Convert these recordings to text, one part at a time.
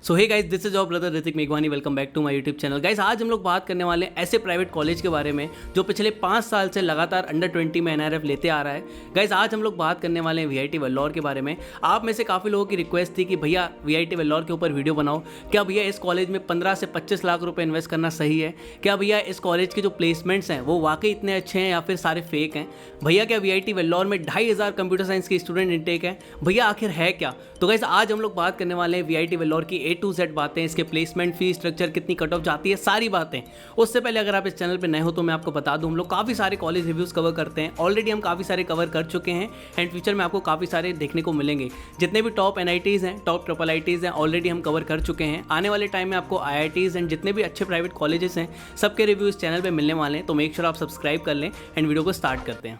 So hey guys, this is your brother Hrithik मेघवानी। Welcome back to my YouTube channel. Guys, आज हम लोग बात करने वाले हैं ऐसे प्राइवेट कॉलेज के बारे में जो पिछले 5 साल से लगातार अंडर 20 में एनआरएफ लेते आ रहा है। गाइस, आज हम लोग बात करने वाले हैं वीआईटी वेल्लोर के बारे में। आप में से काफ़ी लोगों की रिक्वेस्ट थी कि भैया वीआईटी वेल्लोर के ऊपर वीडियो बनाओ। क्या भैया इस कॉलेज में 15 से 25 लाख रुपये इन्वेस्ट करना सही है? क्या भैया इस कॉलेज के जो प्लेसमेंट्स हैं वो वाकई इतने अच्छे हैं या फिर सारे फेक हैं? भैया क्या वीआईटी वेल्लोर में 2500 कंप्यूटर साइंस की स्टूडेंट इनटेक है? भैया आखिर है क्या? तो गाइस, आज हम लोग बात करने वाले हैं वीआईटी वेल्लोर की A to Z बातें, इसके प्लेसमेंट फी स्ट्रक्चर, कितनी कट ऑफ जाती है, सारी बातें। उससे पहले अगर आप इस चैनल पे नए हो तो मैं आपको बता दूं, हम लोग काफ़ी सारे कॉलेज रिव्यूज़ कवर करते हैं। ऑलरेडी हम काफ़ी सारे कवर कर चुके हैं एंड फ्यूचर में आपको काफ़ी सारे देखने को मिलेंगे। जितने भी टॉप NITs हैं, टॉप ट्रिपल ITs हैं, ऑलरेडी हम कवर कर चुके हैं। आने वाले टाइम में आपको IITs एंड जितने भी अच्छे प्राइवेट कॉलेजेस हैं सबके रिव्यू इस चैनल पर मिलने वाले हैं। तो मेक श्योर आप सब्सक्राइब कर लें एंड वीडियो को स्टार्ट करते हैं।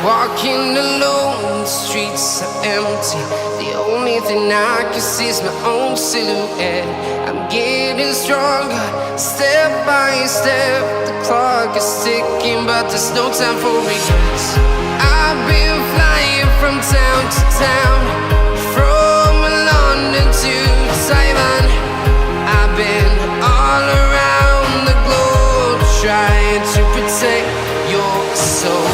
Walking alone, the streets are empty. The only thing I can see is my own silhouette. I'm getting stronger, step by step. The clock is ticking, but there's no time for regrets. I've been flying from town to town, from London to Taiwan. I've been all around the globe, trying to protect your soul.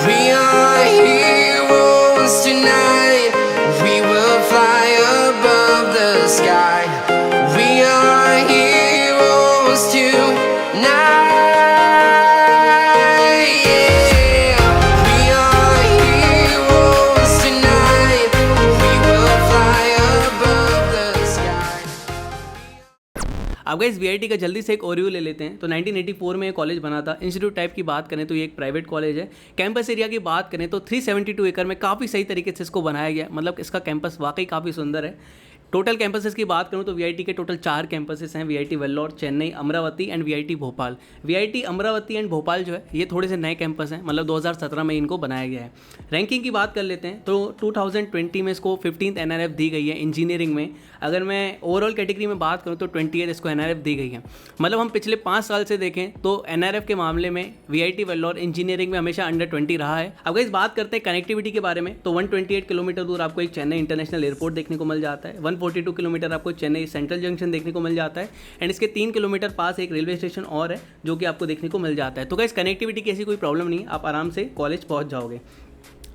We are heroes tonight. We will fly above the sky. We are heroes tonight. Yeah. We are heroes tonight. We will fly above the sky. अब guys, VIT का जल्दी से एक overview ले लेते हैं। तो 1984 में ये कॉलेज बना था। इंस्टीट्यूट टाइप की बात करें तो ये एक प्राइवेट कॉलेज है। कैंपस एरिया की बात करें तो 372 एकड़ में काफ़ी सही तरीके से इसको बनाया गया। मतलब इसका कैंपस वाकई काफ़ी सुंदर है। टोटल कैंपसेस की बात करूं तो वीआईटी के टोटल 4 कैंपसेस हैं। VIT Vellore, Chennai, Amravati and VIT Bhopal. VIT Amravati and Bhopal जो है ये थोड़े से नए कैंपस हैं, मतलब 2017 में इनको बनाया गया है। रैंकिंग की बात कर लेते हैं तो 2020 में इसको 15th NRF दी गई है इंजीनियरिंग में। अगर मैं ओवरऑल कैटेगरी में बात करूँ तो 28th इसको NRF दी गई है। मतलब हम पिछले 5 साल से देखें तो NRF के मामले में वीआईटी वेल्लोर इंजीनियरिंग में हमेशा अंडर 20 रहा है। अब इस बात करते हैं कनेक्टिविटी के बारे में तो 128 किलोमीटर दूर आपको एक चेन्नई इंटरनेशनल एयरपोर्ट देखने को मिल जाता है। 142 किलोमीटर आपको चेन्नई सेंट्रल जंक्शन देखने को मिल जाता है एंड इसके 3 किलोमीटर पास एक रेलवे स्टेशन और है जो कि आपको देखने को मिल जाता है। तो गाइस, कनेक्टिविटी की ऐसी कोई प्रॉब्लम नहीं, आप आराम से कॉलेज पहुंच जाओगे।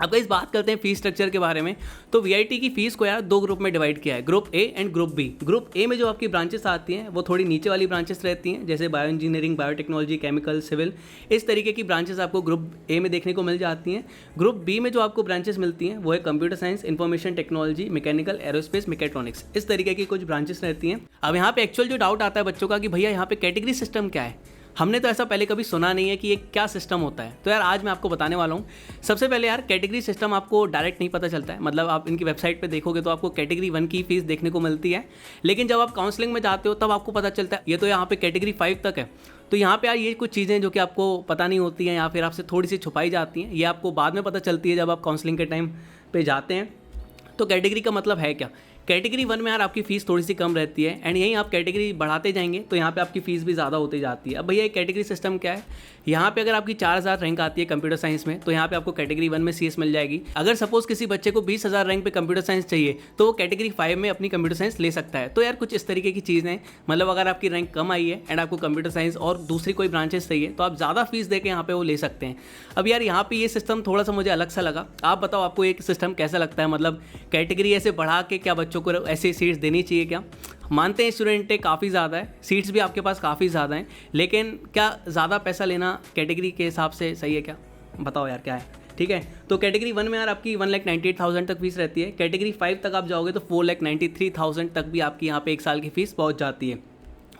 अब गाइस, बात करते हैं फीस स्ट्रक्चर के बारे में। तो वीआईटी की फीस को यार 2 ग्रुप में डिवाइड किया है, group A and group B। Group A में जो आपकी ब्रांचेस आती हैं वो थोड़ी नीचे वाली ब्रांचेस रहती हैं, जैसे bio engineering, biotechnology, chemical, civil, इस तरीके की ब्रांचेस आपको ग्रुप A में देखने को मिल जाती हैं। ग्रुप B में जो आपको ब्रांचेस मिलती हैं वो है computer science, information technology, mechanical, aerospace, mechatronics, इस तरीके की कुछ ब्रांचेस रहती हैं। अब यहाँ पे एक्चुअल जो डाउट आता है बच्चों का कि भैया यहाँ पे कैटेगरी सिस्टम क्या है, हमने तो ऐसा पहले कभी सुना नहीं है कि ये क्या सिस्टम होता है। तो यार आज मैं आपको बताने वाला हूँ। सबसे पहले यार, कैटेगरी सिस्टम आपको डायरेक्ट नहीं पता चलता है। मतलब आप इनकी वेबसाइट पे देखोगे तो आपको कैटेगरी 1 की फीस देखने को मिलती है, लेकिन जब आप काउंसलिंग में जाते हो तब आपको पता चलता है ये तो यहाँ पे कैटेगरी 5 तक है। तो यहाँ पे यार ये कुछ चीज़ें जो कि आपको पता नहीं होती हैं या फिर आपसे थोड़ी सी छुपाई जाती हैं, ये आपको बाद में पता चलती है जब आप काउंसलिंग के टाइम पे जाते हैं। तो कैटेगरी का मतलब है क्या? कैटेगरी 1 में यार आपकी फ़ीस थोड़ी सी कम रहती है एंड यहीं आप कैटेगरी बढ़ाते जाएंगे तो यहाँ पे आपकी फ़ीस भी ज़्यादा होती जाती है। अब भैया कैटेगरी सिस्टम क्या है? यहाँ पे अगर आपकी 4000 रैंक आती है कंप्यूटर साइंस में तो यहाँ पे आपको कैटेगरी 1 में CS मिल जाएगी। अगर सपोज किसी बच्चे को 20,000 रैंक पे कंप्यूटर साइंस चाहिए तो वो कैटेगरी 5 में अपनी कंप्यूटर साइंस ले सकता है। तो यार कुछ इस तरीके की चीज़ें हैं। मतलब अगर आपकी रैंक कम आई है एंड आपको कंप्यूटर साइंस और दूसरी कोई ब्रांचेस चाहिए तो आप ज़्यादा फीस दे के यहाँ पे वो ले सकते हैं। अब यार यहाँ पे ये सिस्टम थोड़ा सा मुझे अलग सा लगा। आप बताओ आपको एक सिस्टम कैसा लगता है? मतलब कैटेगरी ऐसे बढ़ा के क्या बच्चों को ऐसे सीट्स देनी चाहिए क्या? मानते हैं स्टूडेंट काफ़ी ज़्यादा है, सीट्स भी आपके पास काफ़ी ज़्यादा हैं, लेकिन क्या ज़्यादा पैसा लेना कैटेगरी के हिसाब से सही है क्या? बताओ यार क्या है? ठीक है, तो कैटेगरी 1 में यार आपकी 1,98,000 तक फीस रहती है। कैटेगरी 5 तक आप जाओगे तो 4,93,000 तक भी आपकी यहाँ पे 1 साल की फ़ीस पहुँच जाती है।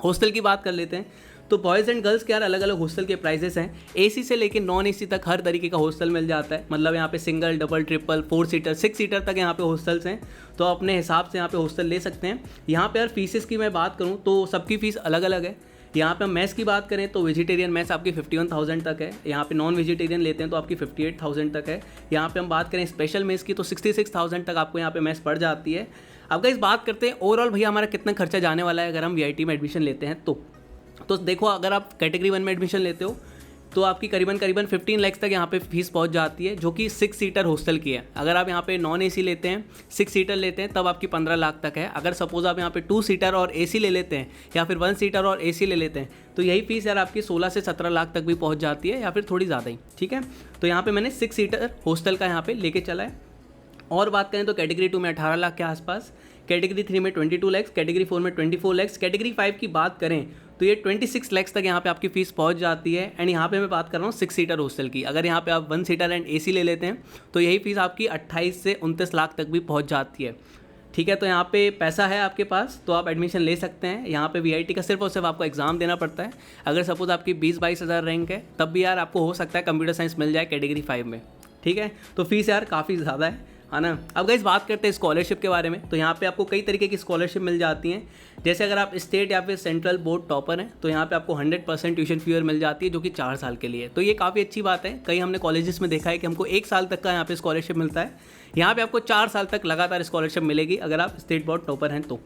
हॉस्टल की बात कर लेते हैं तो बॉयज़ एंड गर्ल्स के यार अलग अलग हॉस्टल के प्राइजेस हैं। AC से लेकर नॉन AC तक हर तरीके का हॉस्टल मिल जाता है। मतलब यहाँ पे single, double, triple, 4 seater, 6 seater तक यहाँ पे हॉस्टल्स हैं, तो अपने हिसाब से यहाँ पे हॉस्टल ले सकते हैं। यहाँ पे यार फीसेस की मैं बात करूँ तो सबकी फ़ीस अलग अलग है। यहाँ पे हम मैथ्स की बात करें तो वेजिटेरियन मैथ्स आपकी 51,000 तक है। यहाँ पे नॉन वेजिटेरियन लेते हैं तो आपकी 58,000 तक है। यहाँ पे हम बात करें स्पेशल मेस की तो 66,000 तक आपको यहाँ पे मैथ्स पड़ जाती है। अब गाइस बात करते हैं ओवरऑल भैया हमारा कितना खर्चा जाने वाला है अगर हम वीआईटी में एडमिशन लेते हैं तो देखो, अगर आप कैटेगरी 1 में एडमिशन लेते हो तो आपकी करीबन 15 लाख तक यहाँ पे फीस पहुँच जाती है, जो कि 6 सीटर हॉस्टल की है। अगर आप यहाँ पे नॉन AC लेते हैं, 6 सीटर लेते हैं, तब आपकी 15 लाख तक है। अगर सपोज आप यहाँ पे 2 सीटर और AC ले लेते हैं या फिर 1 सीटर और AC ले लेते हैं, तो यही फीस यार आपकी 16 से 17 लाख तक भी पहुँच जाती है, या फिर थोड़ी ज़्यादा ही। ठीक है, तो यहाँ पर मैंने 6 सीटर हॉस्टल का यहाँ पर लेके चला है। और बात करें तो कैटेगरी 2 में 18 लाख के आसपास, कैटेगरी 3 में 22 लाख, कैटेगरी 4 में 24 लाख, कैटेगरी 5 की बात करें तो ये 26 लाख तक यहाँ पे आपकी फ़ीस पहुँच जाती है। एंड यहाँ पे मैं बात कर रहा हूँ 6 सीटर हॉस्टल की। अगर यहाँ पे आप 1 सीटर एंड AC ले लेते हैं तो यही फीस आपकी 28 से 29 लाख तक भी पहुँच जाती है। ठीक है, तो यहाँ पे पैसा है आपके पास तो आप एडमिशन ले सकते हैं। यहाँ पे VIT का सिर्फ और सिर्फ आपको एग्ज़ाम देना पड़ता है। अगर सपोज़ आपकी 20-22 हज़ार रैंक है, तब भी यार आपको हो सकता है कंप्यूटर साइंस मिल जाए कैटेगरी 5 में। ठीक है, तो फीस यार काफ़ी ज़्यादा है ना। अब गाइस बात करते हैं स्कॉलरशिप के बारे में। तो यहाँ पे आपको कई तरीके की स्कॉलरशिप मिल जाती हैं। जैसे अगर आप स्टेट या फिर सेंट्रल बोर्ड टॉपर हैं तो यहाँ पे आपको 100% ट्यूशन फीस मिल जाती है, जो कि 4 साल के लिए। तो ये काफ़ी अच्छी बात है। कई हमने कॉलेजेस में देखा है कि हमको 1 साल तक का यहाँ पे स्कॉलरशिप मिलता है, यहाँ पे आपको 4 साल तक लगातार स्कॉलरशिप मिलेगी अगर आप स्टेट बोर्ड टॉपर हैं तो।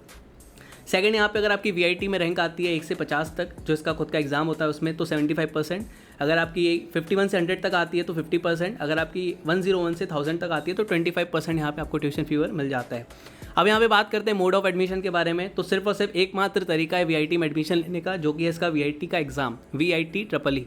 सेकंड, यहाँ पे अगर आपकी VIT में रैंक आती है 1 से 50 तक, जो इसका खुद का एग्ज़ाम होता है उसमें, तो 75%। अगर आपकी 51 से 100 तक आती है तो 50%। अगर आपकी 101 से 1000 तक आती है तो 25% यहाँ पे आपको ट्यूशन फीस मिल जाता है। अब यहाँ पे बात करते हैं मोड ऑफ एडमिशन के बारे में। तो सिर्फ और सिर्फ एकमात्र तरीका है VIT में एडमिशन लेने का, जो कि है इसका VIT का एग्ज़ाम, VIT-EE।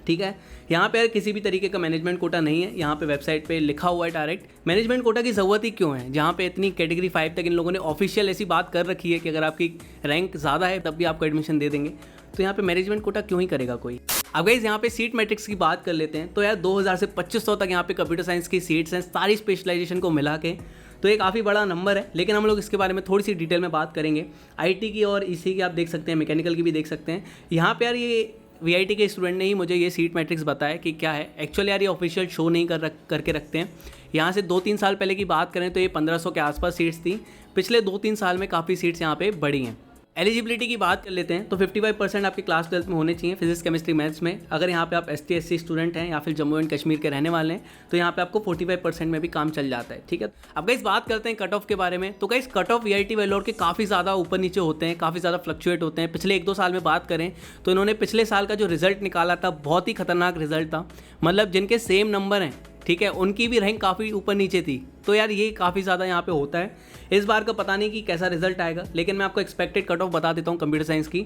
ठीक है, यहाँ पे यार किसी भी तरीके का मैनेजमेंट कोटा नहीं है। यहाँ पे वेबसाइट पे लिखा हुआ है डायरेक्ट। मैनेजमेंट कोटा की ज़रूरत ही क्यों है, जहाँ पे इतनी कैटेगरी 5 तक इन लोगों ने ऑफिशियल ऐसी बात कर रखी है कि अगर आपकी रैंक ज़्यादा है तब भी आपको एडमिशन दे देंगे। तो यहाँ पे मैनेजमेंट कोटा क्यों ही करेगा कोई। अब गाइस यहाँ पे सीट मैट्रिक्स की बात कर लेते हैं। तो यार 2000 से 2500 तक यहाँ पे कंप्यूटर साइंस की सीट्स हैं, सारी स्पेशलाइजेशन को मिला के। तो ये काफ़ी बड़ा नंबर है, लेकिन हम लोग इसके बारे में थोड़ी सी डिटेल में बात करेंगे। IT की और EC की आप देख सकते हैं, मैकेनिकल की भी देख सकते हैं। यहाँ पे यार ये VIT के स्टूडेंट ने ही मुझे ये सीट मैट्रिक्स बताया कि क्या है। एक्चुअली यार ये ऑफिशियल शो नहीं करके रखते हैं। यहाँ से 2-3 साल पहले की बात करें तो ये 1500 के आसपास सीट्स थी। पिछले 2-3 साल में काफ़ी सीट्स यहाँ पे बढ़ी हैं। एलिजिबिलिटी की बात कर लेते हैं तो 55% आपके क्लास 12 में होने चाहिए फिजिक्स, केमिस्ट्री, मैथ्स में। अगर यहाँ पे आप ST/SC स्टूडेंट हैं या फिर जम्मू एंड कश्मीर के रहने वाले हैं तो यहाँ पे आपको 45% में भी काम चल जाता है। ठीक है, अब गाइस बात करते हैं कट ऑफ के बारे में। तो guys cut off VIT Vellore के काफ़ी ज़्यादा ऊपर नीचे होते हैं, काफ़ी ज़्यादा फ्लक्चुएट होते हैं। पिछले 1-2 साल में बात करें तो इन्होंने पिछले साल का जो रिजल्ट निकाला था बहुत ही खतरनाक रिजल्ट था। मतलब जिनके सेम नंबर हैं, ठीक है, उनकी भी रैंक काफ़ी ऊपर नीचे थी। तो यार ये काफ़ी ज़्यादा यहाँ पे होता है। इस बार का पता नहीं कि कैसा रिजल्ट आएगा, लेकिन मैं आपको एक्सपेक्टेड कट ऑफ बता देता हूँ कंप्यूटर साइंस की।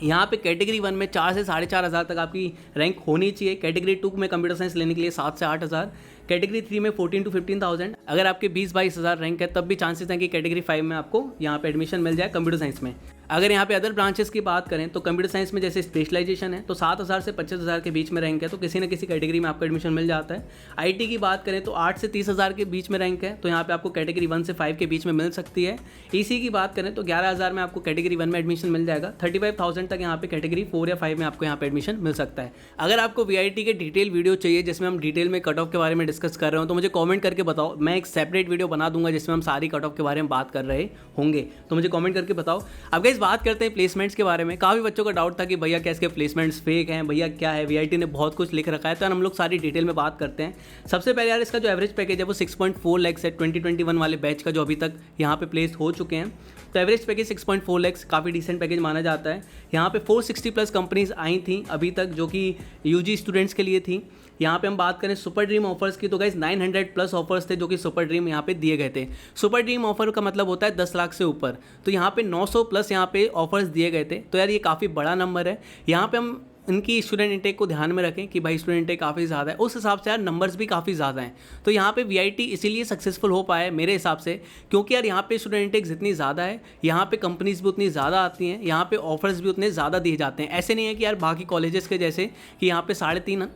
यहाँ पे कैटेगरी 1 में 4 से 4500 तक आपकी रैंक होनी चाहिए। कैटेगरी 2 में कंप्यूटर साइंस लेने के लिए 7 से 8000। कैटेगरी 3 में 14 to 15,000। अगर आपके 20-22 हज़ार रैंक है तब भी चांसेस हैं कि कैटेगरी 5 में आपको यहाँ पे एडमिशन मिल जाए कंप्यूटर साइंस में। अगर यहाँ पे अदर ब्रांचेस की बात करें तो कंप्यूटर साइंस में जैसे स्पेशलाइजेशन है तो 7000 से 25000 के बीच में रैंक है तो किसी न किसी कैटेगरी में आपको एडमिशन मिल जाता है। IT की बात करें तो 8 से 30,000 के बीच में रैंक है तो यहाँ पे आपको कैटेगरी 1 से 5 के बीच में मिल सकती है। EC की बात करें तो 11,000 में आपको कैटेगरी 1 में एडमिशन मिल जाएगा। 35,000 तक यहाँ पे कैटेगरी 4 या 5 में आपको यहाँ पे एडमिशन मिल सकता है। अगर आपको VIT के डिटेल वीडियो चाहिए जिसमें हम डिटेल में कट ऑफ के बारे में डिस्कस कर रहे हो तो मुझे कमेंट करके बताओ। मैं एक सेपरेट वीडियो बना दूंगा जिसमें हम सारी कट ऑफ के बारे में बात कर रहे होंगे, तो मुझे कमेंट करके बताओ। अब गाइस बात करते हैं प्लेसमेंट्स के बारे में। काफ़ी बच्चों का डाउट था कि भैया क्या इसके प्लेसमेंट्स फेक हैं, भैया क्या है, VIT ने बहुत कुछ लिख रखा है। तो हम लोग सारी डिटेल में बात करते हैं। सबसे पहले यार इसका जो एवरेज पैकेज है वो 6.4 लाख है 2021 वाले बैच का, जो अभी तक यहाँ पे प्लेस हो चुके हैं। तो एवरेज पैकेज 6.4 लाख काफ़ी डिसेंट पैकेज माना जाता है। यहाँ पे 460+ कंपनीज आई थी अभी तक, जो कि UG स्टूडेंट्स के लिए थी। यहाँ पे हम बात करें सुपर ड्रीम ऑफर्स की तो गाइस 900+ ऑफर्स थे जो कि सुपर ड्रीम यहाँ पे दिए गए थे। सुपर ड्रीम ऑफर का मतलब होता है 10 लाख से ऊपर, तो यहाँ पे 900+ यहाँ पे ऑफर्स दिए गए थे। तो यार ये काफ़ी बड़ा नंबर है। यहाँ पे हम इनकी स्टूडेंट इंटेक को ध्यान में रखें कि भाई स्टूडेंट इंटेक काफ़ी ज़्यादा है, उस हिसाब से यार नंबर्स भी काफ़ी ज़्यादा हैं। तो यहाँ पे VIT इसीलिए सक्सेसफुल हो पाया है मेरे हिसाब से, क्योंकि यार यहाँ पे स्टूडेंट इंटेक जितनी ज़्यादा है, यहाँ पे कंपनीज भी उतनी ज़्यादा आती हैं, यहाँ पे ऑफर्स भी उतने ज़्यादा दिए जाते हैं। ऐसे नहीं है कि यार बाकी कॉलेजेस के जैसे कि यहाँ पे 3.5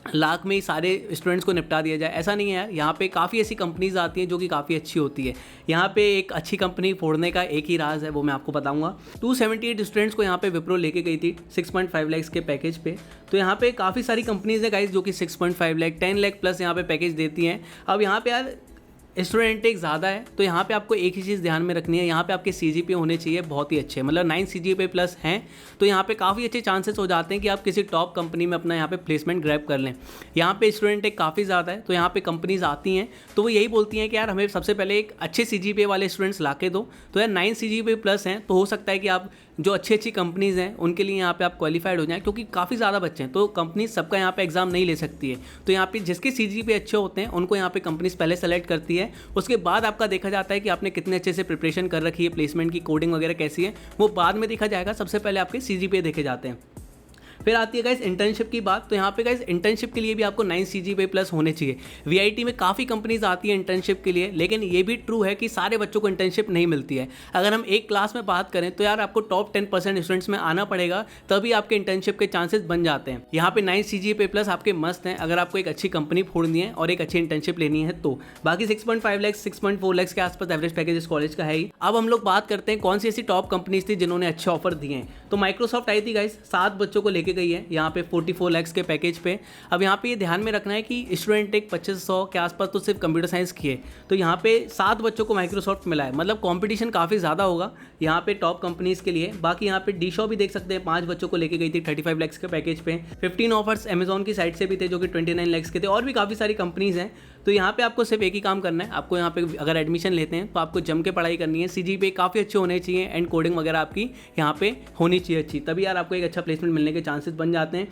लाख में ही सारे स्टूडेंट्स को निपटा दिया जाए, ऐसा नहीं है यार। यहाँ पे काफ़ी ऐसी कंपनीज आती हैं जो कि काफ़ी अच्छी होती है। यहाँ पे एक अच्छी कंपनी फोड़ने का एक ही राज है, वो मैं आपको बताऊंगा। 278 स्टूडेंट्स को यहाँ पे विप्रो लेके गई थी 6.5 लाख के पैकेज पे। तो यहाँ पे काफ़ी सारी कंपनीज है गाइस जो कि 6.5 लाख 10 लाख+ यहाँ पे पैकेज देती हैं। अब यहाँ पे यार स्टूडेंट इंटेक ज़्यादा है, तो यहाँ पे आपको एक ही चीज़ ध्यान में रखनी है, यहाँ पे आपके CGPA होने चाहिए बहुत ही अच्छे, मतलब 9 CGPA प्लस हैं, तो यहाँ पे काफ़ी अच्छे चांसेस हो जाते हैं कि आप किसी टॉप कंपनी में अपना यहाँ पे प्लेसमेंट ग्रैब कर लें। यहाँ पे स्टूडेंट इंटेक काफ़ी ज़्यादा है, तो यहाँ पे कंपनीज आती हैं तो वो यही बोलती हैं कि यार हमें सबसे पहले एक अच्छे CGPA वाले स्टूडेंट्स ला के दो। तो यार 9 CGPA प्लस हैं, तो हो सकता है कि आप जो अच्छी कंपनीज़ हैं उनके लिए यहाँ पे आप क्वालिफाइड हो जाएं, क्योंकि काफ़ी ज़्यादा बच्चे हैं, तो कंपनी सबका यहाँ पे एग्जाम नहीं ले सकती है। तो यहाँ पे जिसके CGPA अच्छे होते हैं उनको यहाँ पे कंपनीज पहले सेलेक्ट करती है, उसके बाद आपका देखा जाता है कि आपने कितने अच्छे से प्रिपरेशन कर रखी है, प्लेसमेंट की कोडिंग वगैरह कैसी है, वो बाद में देखा जाएगा। सबसे पहले आपके CGPA देखे जाते हैं। फिर आती है गाइस इंटर्नशिप की बात। तो यहाँ पे गाइस इंटर्नशिप के लिए भी आपको 9 CGPA प्लस होने चाहिए। VIT में काफ़ी कंपनीज आती है इंटर्नशिप के लिए, लेकिन ये भी ट्रू है कि सारे बच्चों को इंटर्नशिप नहीं मिलती है। अगर हम एक क्लास में बात करें तो यार आपको टॉप 10% स्टूडेंट्स में आना पड़ेगा, तभी आपके इंटर्नशिप के चांसेस बन जाते हैं। यहाँ पे 9 CGPA प्लस आपके मस्त हैं अगर आपको एक अच्छी कंपनी फोड़नी है और एक अच्छी इंटर्नशिप लेनी है तो। बाकी 6.5 लाख 6.4 लाख के आसपास एवरेज पैकेज इस कॉलेज का है ही। अब हम लोग बात करते हैं कौन सी ऐसी टॉप कंपनीज थी जिन्होंने अच्छे ऑफर दिए हैं। तो माइक्रोसॉफ्ट आई थी गाइस, 7 बच्चों को लेके गई है यहाँ पे 44 लाख के पैकेज पे। अब यहाँ पे ये ध्यान में रखना है कि स्टूडेंट एक 2500 के आसपास तो सिर्फ कंप्यूटर साइंस की है, तो यहाँ पे 7 बच्चों को माइक्रोसॉफ्ट मिला है, मतलब कंपटीशन काफ़ी ज़्यादा होगा यहाँ पे टॉप कंपनीज के लिए। बाकी यहाँ पे डीशॉ भी देख सकते हैं, 5 बच्चों को लेके गई थी 35 लाख के पैकेज पे। 15 ऑफर्स अमेजॉन की साइड से भी थे जो कि 29 लाख के थे, और भी काफ़ी सारी कंपनीज हैं। तो यहाँ पे आपको सिर्फ एक ही काम करना है, आपको यहाँ पे अगर एडमिशन लेते हैं तो आपको जम के पढ़ाई करनी है। CGPA काफ़ी अच्छे होने चाहिए एंड कोडिंग वगैरह आपकी यहाँ पे होनी चाहिए अच्छी, तभी यार आपको एक अच्छा प्लेसमेंट मिलने के चांसेस बन जाते हैं।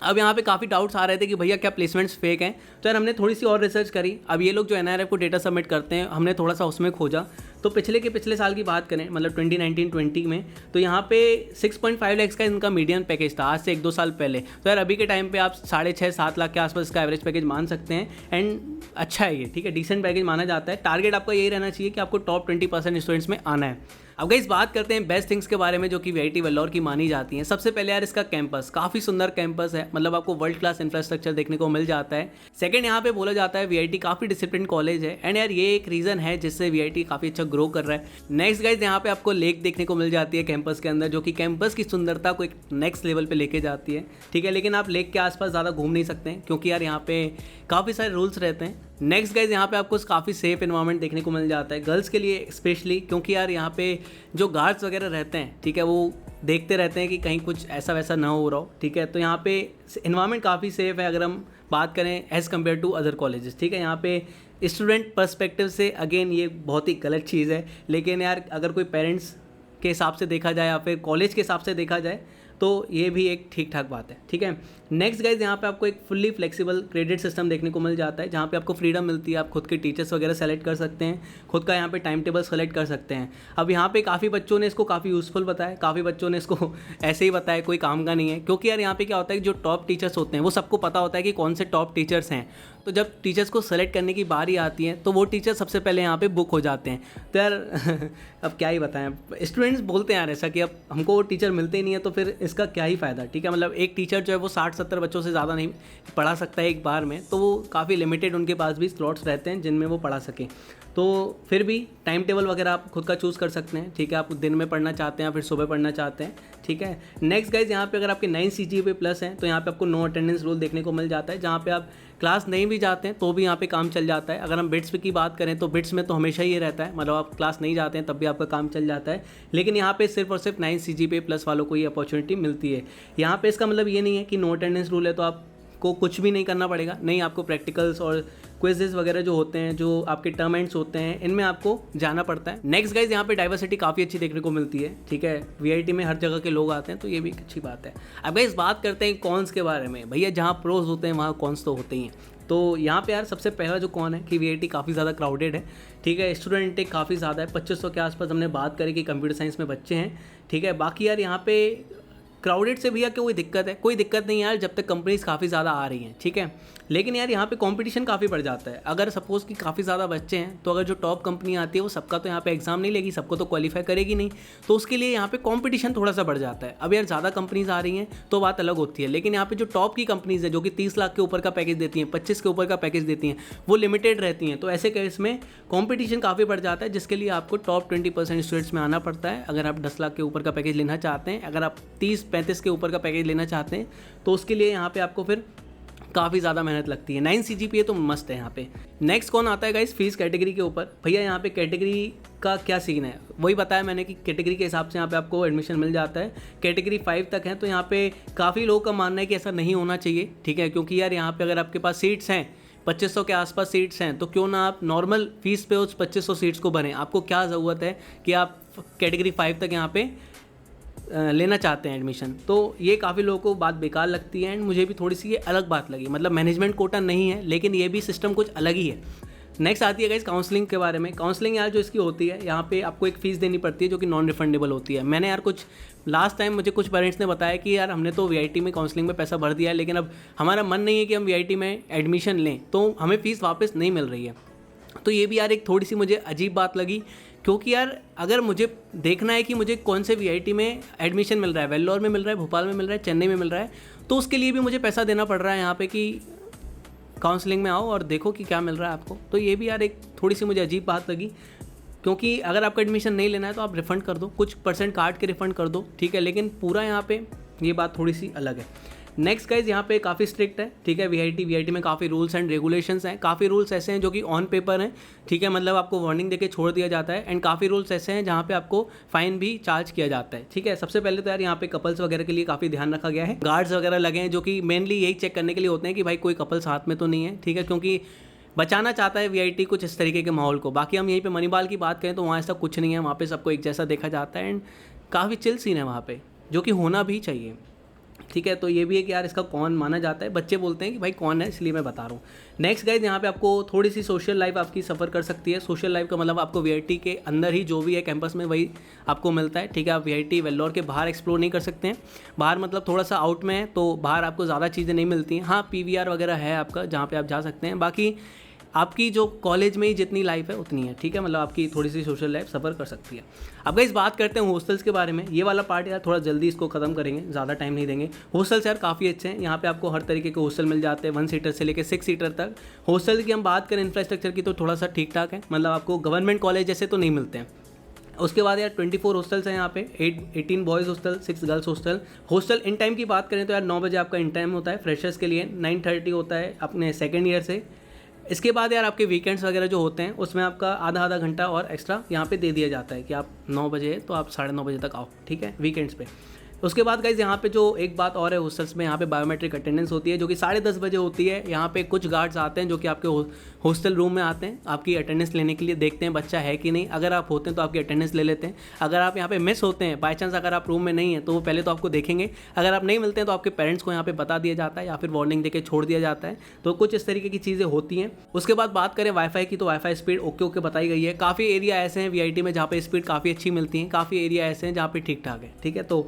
अब यहाँ पे काफ़ी डाउट्स आ रहे थे कि भैया क्या प्लेसमेंट्स फेक हैं, तो यार हमने थोड़ी सी और रिसर्च करी। अब ये लोग जो NIRF को डेटा सबमिट करते हैं, हमने थोड़ा सा उसमें खोजा। तो पिछले साल की बात करें, मतलब 2019-20 में, तो यहाँ पे 6.5 लाख का इनका मीडियन पैकेज था आज से 1-2 साल पहले। तो यार अभी के टाइम पे आप 6.5-7 लाख के आसपास इसका एवरेज पैकेज मान सकते हैं एंड अच्छा है ये, ठीक है, डिसेंट पैकेज माना जाता है। टारगेट आपका यही रहना चाहिए कि आपको टॉप 20% स्टूडेंट्स में आना है। अब गाइस बात करते हैं बेस्ट थिंग्स के बारे में जो कि VIT वेल्लोर की मानी जाती हैं। सबसे पहले यार इसका कैंपस काफ़ी सुंदर कैंपस है, मतलब आपको वर्ल्ड क्लास इंफ्रास्ट्रक्चर देखने को मिल जाता है। सेकंड, यहाँ पे बोला जाता है VIT काफ़ी डिसिप्लिन कॉलेज है एंड यार ये एक रीज़न है जिससे VIT काफ़ी अच्छा ग्रो कर रहा है। नेक्स्ट गाइस यहाँ पे आपको लेक देखने को मिल जाती है कैंपस के अंदर, जो कि कैंपस की सुंदरता को एक नेक्स्ट लेवल पे लेके जाती है, ठीक है। लेकिन आप लेक के आसपास ज़्यादा घूम नहीं सकते हैं क्योंकि यार यहाँ पे काफ़ी सारे रूल्स रहते हैं। नेक्स्ट गाइज यहाँ पे आपको काफ़ी सेफ एनवायरनमेंट देखने को मिल जाता है गर्ल्स के लिए स्पेशली, क्योंकि यार यहाँ पे जो गार्ड्स वगैरह रहते हैं, ठीक है, वो देखते रहते हैं कि कहीं कुछ ऐसा वैसा ना हो रहा हो, ठीक है। तो यहाँ पे एनवायरनमेंट काफ़ी सेफ है अगर हम बात करें as compare to other colleges, ठीक है। यहाँ पे स्टूडेंट पर्सपेक्टिव से अगेन ये बहुत ही गलत चीज़ है, लेकिन यार अगर कोई पेरेंट्स के हिसाब से देखा जाए या फिर कॉलेज के हिसाब से देखा जाए तो ये भी एक ठीक ठाक बात है, ठीक है। नेक्स्ट गाइज यहाँ पे आपको एक फुल्ली फ्लेक्सिबल क्रेडिट सिस्टम देखने को मिल जाता है, जहाँ पे आपको फ्रीडम मिलती है, आप खुद के टीचर्स वगैरह सेलेक्ट कर सकते हैं, खुद का यहाँ पे टाइम टेबल सेलेक्ट कर सकते हैं। अब यहाँ पे काफ़ी बच्चों ने इसको काफ़ी यूज़फुल बताया, काफ़ी बच्चों ने इसको ऐसे ही बताया कोई काम का नहीं है, क्योंकि यार यहाँ पे क्या होता है कि जो टॉप टीचर्स होते हैं वो सबको पता होता है कि कौन से टॉप टीचर्स हैं। तो जब टीचर्स को सेलेक्ट करने की बारी आती है तो वो टीचर सबसे पहले यहाँ पे बुक हो जाते हैं। तो यार अब क्या ही बताएं, स्टूडेंट्स बोलते हैं यार ऐसा कि अब हमको वो टीचर मिलते ही नहीं है तो फिर इसका क्या ही फ़ायदा, ठीक है। मतलब एक टीचर जो है वो 60-70 बच्चों से ज़्यादा नहीं पढ़ा सकता है एक बार में, तो वो काफ़ी लिमिटेड उनके पास भी स्लॉट्स रहते हैं जिनमें वो पढ़ा सकें। तो फिर भी टाइम टेबल वगैरह आप खुद का चूज़ कर सकते हैं, ठीक है। आप दिन में पढ़ना चाहते हैं या फिर सुबह पढ़ना चाहते हैं, ठीक है। नेक्स्ट गाइज यहाँ पे अगर आपके 9 CGPA प्लस हैं तो यहाँ पे आपको नो अटेंडेंस रूल देखने को मिल जाता है, जहाँ पे आप क्लास नहीं भी जाते हैं तो भी यहाँ पे काम चल जाता है। अगर हम बिट्स की बात करें तो बिट्स में तो हमेशा ये रहता है, मतलब आप क्लास नहीं जाते हैं तब भी आपका काम चल जाता है, लेकिन यहाँ पे सिर्फ और सिर्फ 9 CGPA प्लस वालों को ये अपॉर्चुनिटी मिलती है। यहाँ पे इसका मतलब ये नहीं है कि नो अटेंडेंस रूल है तो आपको कुछ भी नहीं करना पड़ेगा, नहीं, आपको प्रैक्टिकल्स और क्विजेस वगैरह जो होते हैं, जो आपके टर्म एंड्स होते हैं, इनमें आपको जाना पड़ता है। नेक्स्ट गाइज यहाँ पे डाइवर्सिटी काफ़ी अच्छी देखने को मिलती है, ठीक है। VIT में हर जगह के लोग आते हैं तो ये भी एक अच्छी बात है। अब गाइज बात करते हैं कॉन्स के बारे में। भैया जहाँ प्रोज होते हैं वहाँ कॉन्स तो होते ही हैं। तो यहाँ पे यार सबसे पहला जो कौन है कि VIT काफ़ी ज़्यादा क्राउडेड है, ठीक है। स्टूडेंट इंटेक काफ़ी ज़्यादा है, 2500 के आसपास हमने बात करी कि कंप्यूटर साइंस में बच्चे हैं, ठीक है। बाकी यार यहाँ पे क्राउडेड से भैया कोई दिक्कत है, कोई दिक्कत नहीं यार, जब तक कंपनीज काफ़ी ज़्यादा आ रही हैं, ठीक है। लेकिन यार यहाँ पे कंपटीशन काफ़ी बढ़ जाता है। अगर सपोज़ कि काफ़ी ज़्यादा बच्चे हैं तो अगर जो टॉप कंपनी आती है वो सबका तो यहाँ पे एग्जाम नहीं लेगी, सबको तो क्वालिफाई करेगी नहीं, तो उसके लिए यहाँ पे कंपटीशन थोड़ा सा बढ़ जाता है। अब यार ज़्यादा कंपनीज आ रही हैं तो बात अलग होती है, लेकिन यहाँ पे जो टॉप की कंपनीज है जो कि 30 लाख के ऊपर का पैकेज देती हैं, 25 के ऊपर का पैकेज देती हैं, वो लिमिटेड रहती हैं। तो ऐसे केस में कॉम्पिटिशन काफ़ी बढ़ जाता है, जिसके लिए आपको टॉप 20% स्टूडेंट्स में आना पड़ता है अगर आप 10 लाख के ऊपर का पैकेज लेना चाहते हैं। अगर आप 30-35 के ऊपर का पैकेज लेना चाहते हैं तो उसके लिए यहाँ पे आपको फिर काफ़ी ज़्यादा मेहनत लगती है। 9 CGPA तो मस्त है यहाँ पे। नेक्स्ट कौन आता है गाइस फीस कैटेगरी के ऊपर। भैया यहाँ पे कैटेगरी का क्या सीन है, वही बताया मैंने कि कैटेगरी के हिसाब से यहाँ पे आपको एडमिशन मिल जाता है। कैटेगरी 5 तक है, तो यहाँ पे काफ़ी लोगों का मानना है कि ऐसा नहीं होना चाहिए, ठीक है, क्योंकि यार यहाँ पे अगर आपके पास सीट्स हैं 2500 के आसपास सीट्स हैं, तो क्यों ना आप नॉर्मल फीस पे उस 2500 सीट्स को भरें। आपको क्या ज़रूरत है कि आप कैटेगरी 5 तक यहाँ पे लेना चाहते हैं एडमिशन। तो ये काफ़ी लोगों को बात बेकार लगती है एंड मुझे भी थोड़ी सी ये अलग बात लगी। मतलब मैनेजमेंट कोटा नहीं है, लेकिन ये भी सिस्टम कुछ अलग ही है। नेक्स्ट आती है गाइस काउंसलिंग के बारे में। काउंसलिंग यार जो इसकी होती है, यहाँ पे आपको एक फ़ीस देनी पड़ती है जो कि नॉन रिफंडेबल होती है। मैंने यार कुछ लास्ट टाइम मुझे कुछ पेरेंट्स ने बताया कि यार हमने तो VIT में काउंसलिंग में पैसा भर दिया है, लेकिन अब हमारा मन नहीं है कि हम VIT में एडमिशन लें, तो हमें फ़ीस वापस नहीं मिल रही है। तो ये भी यार एक थोड़ी सी मुझे अजीब बात लगी, क्योंकि यार अगर मुझे देखना है कि मुझे कौन से VIT में एडमिशन मिल रहा है, वेल्लोर में मिल रहा है, भोपाल में मिल रहा है, चेन्नई में मिल रहा है, तो उसके लिए भी मुझे पैसा देना पड़ रहा है यहाँ पे कि काउंसलिंग में आओ और देखो कि क्या मिल रहा है आपको। तो ये भी यार एक थोड़ी सी मुझे अजीब बात लगी, क्योंकि अगर आपको एडमिशन नहीं लेना है तो आप रिफ़ंड कर दो, कुछ परसेंट काट के रिफ़ंड कर दो, ठीक है, लेकिन पूरा यहाँ पे ये बात थोड़ी सी अलग है। नेक्स्ट गाइज यहाँ पे काफ़ी स्ट्रिक्ट है, ठीक है, VIT में काफ़ी रूल्स एंड रेगुलेशंस हैं। काफ़ी रूल्स ऐसे हैं जो कि ऑन पेपर हैं, ठीक है, मतलब आपको वार्निंग देके छोड़ दिया जाता है, एंड काफ़ी रूल्स ऐसे हैं जहाँ पे आपको फाइन भी चार्ज किया जाता है, ठीक है। सबसे पहले तो यार यहाँ पे कपल्स वगैरह के लिए काफ़ी ध्यान रखा गया है। गार्ड्स वगैरह लगे हैं जो कि मेनली यही चेक करने के लिए होते हैं कि भाई कोई कपल साथ में तो नहीं है, ठीक है, क्योंकि बचाना चाहता है VIT कुछ इस तरीके के माहौल को। बाकी हम यहीं पे मणिपाल की बात करें तो वहाँ ऐसा कुछ नहीं है, वहाँ पे सबको एक जैसा देखा जाता है एंड काफ़ी चिल सीन है वहाँ पे, जो कि होना भी चाहिए, ठीक है। तो ये भी है कि यार इसका कौन माना जाता है, बच्चे बोलते हैं कि भाई कौन है, इसलिए मैं बता रहा हूँ। नेक्स्ट गाइज यहाँ पे आपको थोड़ी सी सोशल लाइफ आपकी सफ़र कर सकती है। सोशल लाइफ का मतलब आपको VIT के अंदर ही जो भी है कैंपस में वही आपको मिलता है, ठीक है। आप VIT वेल्लोर के बाहर एक्सप्लोर नहीं कर सकते हैं। बाहर मतलब थोड़ा सा आउट में है, तो बाहर आपको ज़्यादा चीज़ें नहीं मिलती हैं। हाँ, PVR वगैरह है आपका जहाँ पर आप जा सकते हैं, बाकी आपकी जो कॉलेज में ही जितनी लाइफ है उतनी है, ठीक है, मतलब आपकी थोड़ी सी सोशल लाइफ सफ़र कर सकती है। अब गाइस बात करते हैं हॉस्टल्स के बारे में। ये वाला पार्ट यार थोड़ा जल्दी इसको ख़त्म करेंगे, ज़्यादा टाइम नहीं देंगे। हॉस्टल्स यार काफ़ी अच्छे हैं, यहाँ पे आपको हर तरीके के हॉस्टल मिल जाते हैं, 1 सीटर से लेकर 6 सीटर तक। हॉस्टल की हम बात करें इंफ्रास्ट्रक्चर की तो थोड़ा सा ठीक ठाक है, मतलब आपको गवर्नमेंट कॉलेज जैसे तो नहीं मिलते हैं। उसके बाद यार 24 हॉस्टल्स हैं यहाँ पे, 18 boys hostel, 6 girls hostel. Hostel in time की बात करें तो यार 9 बजे आपका इन टाइम होता है फ्रेशर्स के लिए, 9:30 होता है अपने सेकेंड ईयर से। इसके बाद यार आपके वीकेंड्स वगैरह जो होते हैं उसमें आपका आधा घंटा और एक्स्ट्रा यहाँ पे दे दिया जाता है कि आप 9 बजे तो आप 9:30 बजे तक आओ, ठीक है, वीकेंड्स पे। उसके बाद गाइज यहाँ पे जो एक बात और है हॉस्टल्स में, यहाँ पे बायोमेट्रिक अटेंडेंस होती है जो कि 10:30 बजे होती है। यहाँ पे कुछ गार्ड्स आते हैं जो कि आपके हॉस्टल रूम में आते हैं, आपकी अटेंडेंस लेने के लिए, देखते हैं बच्चा है कि नहीं। अगर आप होते हैं तो आपकी अटेंडेंस ले लेते हैं। अगर आप यहाँ पे मिस होते हैं बाई चांस, अगर आप रूम में नहीं है तो वो पहले तो आपको देखेंगे। अगर आप नहीं मिलते हैं तो आपके पेरेंट्स को यहाँ पे बता दिया जाता है या फिर वार्निंग देके छोड़ दिया जाता है। तो कुछ इस तरीके की चीज़ें होती हैं। उसके बाद बात करें वाईफाई की, तो वाईफाई स्पीड ओके बताई गई है। काफ़ी एरिया ऐसे हैं VIT में जहाँ पे स्पीड काफ़ी अच्छी मिलती है, काफ़ी एरिया ऐसे हैं जहाँ पे ठीक ठाक है, ठीक है। तो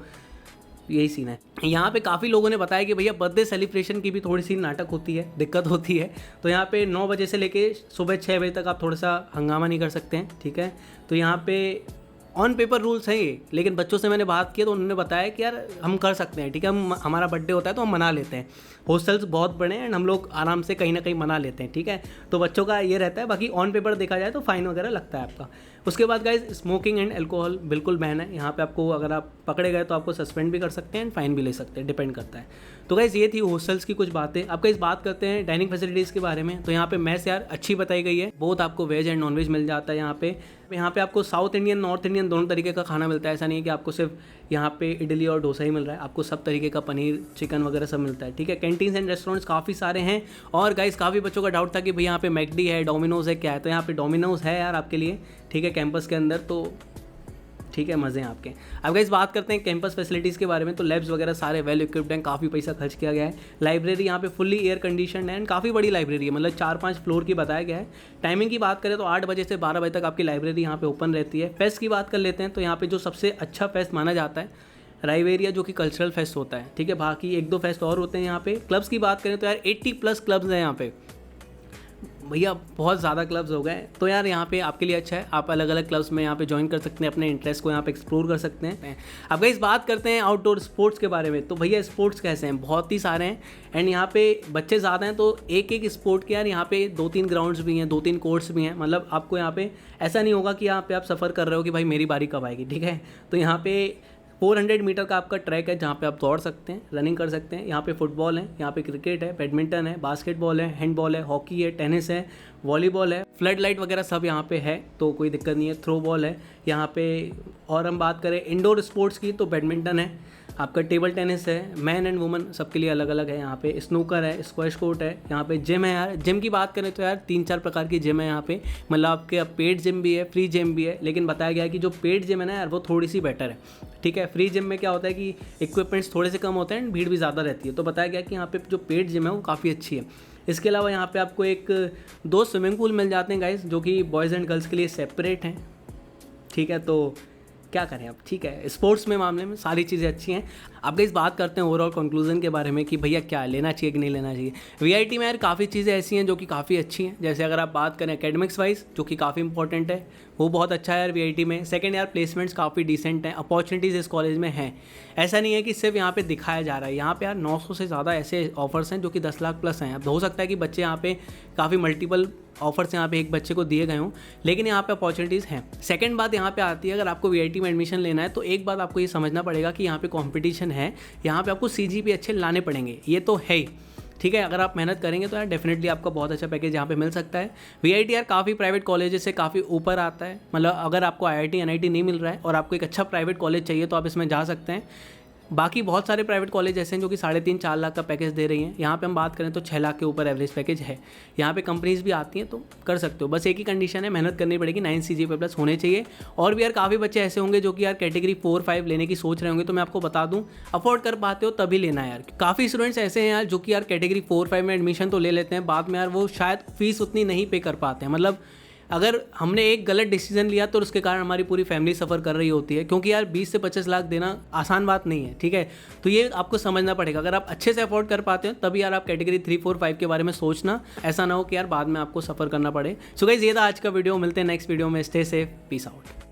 यही सीन है। यहाँ पे काफ़ी लोगों ने बताया कि भैया बर्थडे सेलिब्रेशन की भी थोड़ी सी नाटक होती है, दिक्कत होती है। तो यहाँ पे 9 बजे से लेके सुबह 6 बजे तक आप थोड़ा सा हंगामा नहीं कर सकते हैं, ठीक है। तो यहाँ पे ऑन पेपर रूल्स हैं ये, लेकिन बच्चों से मैंने बात की तो उन्होंने बताया कि यार हम कर सकते हैं, ठीक है, हमारा बर्थडे होता है तो हम मना लेते हैं। हॉस्टल्स बहुत बड़े हैं एंड हम लोग आराम से कहीं ना कहीं मना लेते हैं, ठीक है। तो बच्चों का ये रहता है। बाकी ऑन पेपर देखा जाए तो फाइन वगैरह लगता है आपका। उसके बाद गाइज स्मोकिंग एंड अल्कोहल बिल्कुल बैन है यहाँ पे। आपको अगर आप पकड़े गए तो आपको सस्पेंड भी कर सकते हैं एंड फाइन भी ले सकते हैं, डिपेंड करता है। तो गाइज ये थी हॉस्टल्स की कुछ बातें। अब गाइज बात करते हैं डाइनिंग फैसिलिटीज़ के बारे में। तो यहाँ पे मैस यार अच्छी बताई गई है, बहुत आपको वेज एंड नॉन वेज मिल जाता है यहाँ पे आपको साउथ इंडियन नॉर्थ इंडियन दोनों तरीके का खाना मिलता है। ऐसा नहीं है कि आपको सिर्फ यहाँ पे इडली और डोसा ही मिल रहा है, आपको सब तरीके का पनीर चिकन वगैरह सब मिलता है, ठीक है। कैंटीन्स एंड रेस्टोरेंट्स काफ़ी सारे हैं। और गाइस काफ़ी बच्चों का डाउट था कि भाई यहाँ पे मैकडी है, डोमिनोज़ है, क्या है। तो यहाँ पे डोमिनोज़ है यार आपके लिए, ठीक है, कैंपस के अंदर। तो ठीक है, मज़े हैं आपके। अब गाइस बात करते हैं कैंपस फैसिलिटीज़ के बारे में। तो लैब्स वगैरह सारे वेल इक्विप्ड हैं, काफ़ी पैसा खर्च किया गया है। लाइब्रेरी यहाँ पे फुल्ली एयर कंडीशन है एंड काफ़ी बड़ी लाइब्रेरी है, मतलब 4-5 फ्लोर की बताया गया है। टाइमिंग की बात करें तो 8 बजे से 12 बजे तक आपकी लाइब्रेरी यहाँ पे ओपन रहती है। फेस्ट की बात कर लेते हैं तो यहाँ पे जो सबसे अच्छा फेस्ट माना जाता है राइवेरिया, जो कि कल्चरल फेस्ट होता है, ठीक है। बाकी 1-2 फेस्ट और होते हैं यहाँ पे। क्लब्स की बात करें तो यार 80+ क्लब्स हैं यहाँ पे, भैया बहुत ज़्यादा क्लब्स हो गए। तो यार यहाँ पे आपके लिए अच्छा है, आप अलग अलग क्लब्स में यहाँ पे ज्वाइन कर सकते हैं, अपने इंटरेस्ट को यहाँ पे एक्सप्लोर कर सकते हैं। अब गाइस बात करते हैं आउटडोर स्पोर्ट्स के बारे में। तो भैया स्पोर्ट्स कैसे हैं, बहुत ही सारे हैं एंड यहाँ पे बच्चे ज़्यादा हैं, तो एक स्पोर्ट के यार यहाँ पे 2-3 ग्राउंड्स भी हैं, 2-3 कोर्ट्स भी हैं। मतलब आपको यहाँ पे ऐसा नहीं होगा कि यहाँ पे आप सफ़र कर रहे हो कि भाई मेरी बारी कब आएगी, ठीक है। तो यहाँ पे 400 मीटर का आपका ट्रैक है जहाँ पे आप दौड़ सकते हैं, रनिंग कर सकते हैं। यहाँ पे फुटबॉल है, यहाँ पे क्रिकेट है, बैडमिंटन है, बास्केटबॉल है, हैंडबॉल है, हॉकी है, टेनिस है, वॉलीबॉल है, फ्लड लाइट वगैरह सब यहाँ पे है, तो कोई दिक्कत नहीं है। थ्रो बॉल है यहाँ पे। और हम बात करें इंडोर स्पोर्ट्स की तो बैडमिंटन है, आपका टेबल टेनिस है, मैन एंड वुमेन सबके लिए अलग अलग है। यहाँ पे स्नूकर है, स्क्वैश कोर्ट है, यहाँ पे जिम है यार। जिम की बात करें तो यार 3-4 प्रकार की जिम है यहाँ पे, मतलब आपके पेड जिम भी है, फ्री जिम भी है। लेकिन बताया गया है कि जो पेड जिम है ना यार वो थोड़ी सी बेटर है, ठीक है। फ्री जिम में क्या होता है कि इक्विपमेंट्स थोड़े से कम होते हैं, भीड़ भी ज़्यादा रहती है। तो बताया गया कि यहाँ पे जो पेड जिम है वो काफ़ी अच्छी है। इसके अलावा यहाँ पे आपको 2 स्विमिंग पूल मिल जाते हैं गाइस, जो कि बॉयज़ एंड गर्ल्स के लिए सेपरेट हैं, ठीक है। तो क्या करें अब, ठीक है। स्पोर्ट्स में मामले में सारी चीज़ें अच्छी हैं। अब इस बात करते हैं ओवरऑल कंक्लूजन के बारे में कि भैया क्या लेना चाहिए कि नहीं लेना चाहिए। वीआईटी में यार काफ़ी चीज़ें ऐसी हैं जो कि काफ़ी अच्छी हैं। जैसे अगर आप बात करें एकेडमिक्स वाइज, जो कि काफ़ी इंपॉर्टेंट है, वो बहुत अच्छा है यार वीआईटी में। सेकंड यार प्लेसमेंट्स काफ़ी डिसेंट हैं, अपॉर्चुनिटीज़ इस कॉलेज में हैं। ऐसा नहीं है कि सिर्फ यहाँ पे दिखाया जा रहा है, यहाँ पे यार 900 से ज़्यादा ऐसे ऑफर्स हैं जो कि 10 लाख प्लस हैं। अब हो सकता है कि बच्चे यहाँ पे काफ़ी मल्टीपल ऑफर्स यहाँ पे एक बच्चे को दिए गए हों, लेकिन यहाँ पे अपॉर्चुनिटीज़ हैं। सेकंड बात यहाँ पे आती है, अगर आपको वीआईटी में एडमिशन लेना है तो एक बात आपको ये समझना पड़ेगा कि यहाँ पे कंपटीशन है, यहाँ पे आपको सीजीपीए अच्छे लाने पड़ेंगे, ये तो है ही, ठीक है। अगर आप मेहनत करेंगे तो यार डेफिनेटली आपका बहुत अच्छा पैकेज यहाँ पे मिल सकता है। वीआईटी यार काफ़ी प्राइवेट कॉलेजेस से काफ़ी ऊपर आता है, मतलब अगर आपको आईआईटी एनआईटी नहीं मिल रहा है और आपको एक अच्छा प्राइवेट कॉलेज चाहिए तो आप इसमें जा सकते हैं। बाकी बहुत सारे प्राइवेट कॉलेज ऐसे हैं जो कि 3.5-4 लाख का पैकेज दे रही हैं। यहाँ पे हम बात करें तो 6 लाख के ऊपर एवरेज पैकेज है। यहाँ पे कंपनीज भी आती हैं तो कर सकते हो, बस एक ही कंडीशन है, मेहनत करनी पड़ेगी, 9 CGPA प्लस होने चाहिए। और भी यार काफ़ी बच्चे ऐसे होंगे जो कि यार कैटेगरी 4-5 लेने की सोच रहे होंगे, तो मैं आपको बता दूँ अफोर्ड कर पाते हो तभी लेना है यार। काफ़ी स्टूडेंट्स ऐसे हैं यार जो कि यार कैटेगरी 4-5 में एडमिशन तो ले लेते हैं, बाद में यार वो शायद फीस उतनी नहीं पे कर पाते हैं। मतलब अगर हमने एक गलत डिसीजन लिया तो उसके कारण हमारी पूरी फैमिली सफ़र कर रही होती है, क्योंकि यार 20 से 25 लाख देना आसान बात नहीं है, ठीक है। तो ये आपको समझना पड़ेगा, अगर आप अच्छे से अफोर्ड कर पाते हो तभी यार आप कैटेगरी 3-4-5 के बारे में सोचना, ऐसा ना हो कि यार बाद में आपको सफ़र करना पड़े। सो गाइस ये था आज का वीडियो, मिलते हैं नेक्स्ट वीडियो में। Stay safe, peace out.